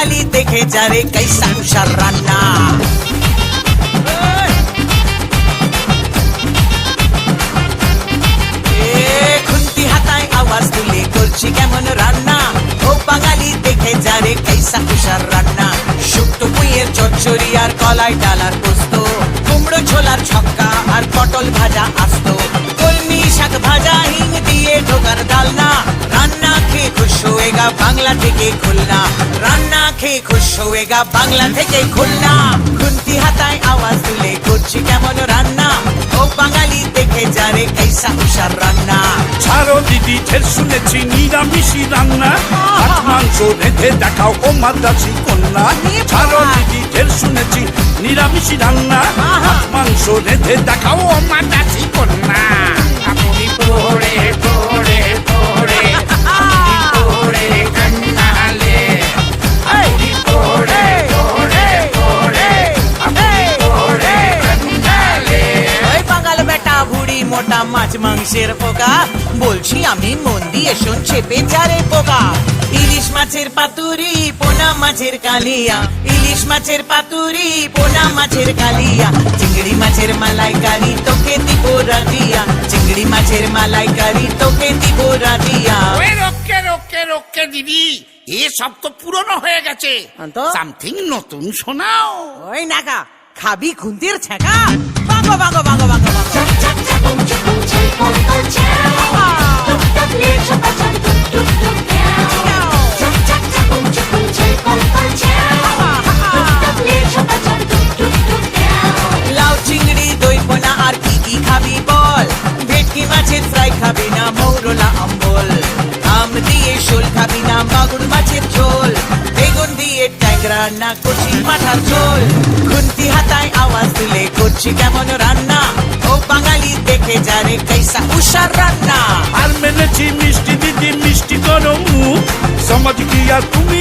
বাঙালি দেখে যারে কাইসা উষার রান্না। খুন্তি হাতায় আওয়াজ তুলে করছি কেমন রান্না, ও বাঙালি দেখে যারে কাইসা উষার রান্না। শুক্তো পুঁইয়ের চচ্চড়ি আর কলাই ডালার পোস্ত, কুমড়ো ছোলার ছক্কা আর পটল ভাজা আস্ত, কলমি শাক ভাজা হিং দিয়ে ঢোকার ডালনা। রান্না খেয়ে খুশ হয়েগা বাংলা থেকে খুলনা, রান্না খেয়ে খুশ হয়েগা বাংলা থেকে খুলনা। খুন্তি হাতায় আওয়াজ তুলে করছি কেমন রান্না, ও বাঙালি দেখে যারে কাইসা উষার রান্না। ছাড়ো দিদি ঢের শুনেছি নিরামিষি রান্না, মাছ মাংস রেঁধে দেখাও ও মাদ্রাসি কন্যা। ছাড়ো দিদি ঢের শুনেছি নিরামিষি রান্না, মাছ মাংস রেঁধে দেখাও ও মাদ্রাসি কন্যা। আপনি পড়ে পড়ে পড়ে পড়ে কান্নালে, আপনি পড়ে পড়ে পড়ে আপনি পড়ে কান্নালে। ওই বাঙাল বেটা বুড়ি মোটা মাছ মাংসের পোকা, বলছি আমি মন দিয়ে শোন চেপে যারে পোকা। ইলিশ মাছের পাতুরি পোনা মাছের কালিয়া, ইলিশ মাছের পাতুরি পোনা মাছের কালিয়া। চিংড়ি মাছের মালাইকারি তোকে দিব রাধিয়া, চিংড়ি মাছের মালাইকারি তোকে দিব রাধিয়া। ওই রোকে রোকে রোকে দিদি, এসব তো পুরনো হয়ে গেছে, তো? সামথিং নতুন শোনাও। ওই নাকা খাবি খুন্তির ছেঁকা, বাঙ্গো বাঙ্গো বাঙ্গো বাঙ্গো বাঙ্গো। লাউ চিংড়ি দই পোনা আর কি কি খাবি বল, ভেটকি মাছের ফ্রাই খাবি না মৌরলা অম্বল, আম দিয়ে শোল খাবি না মাগুর মাছের ঝোল, বেগুন দিয়ে ট্যাংরা না কচি পাঠার ঝোল। খুন্তি হাতায় আওয়াজ তুলে করছি কেমন রান্না, ও বাঙালি দেখে যারে কাইসা উষার রান্না। আর মেনেছি মিষ্টি দিদি মিষ্টি করো মুখ, সমাজ কি আর তুমি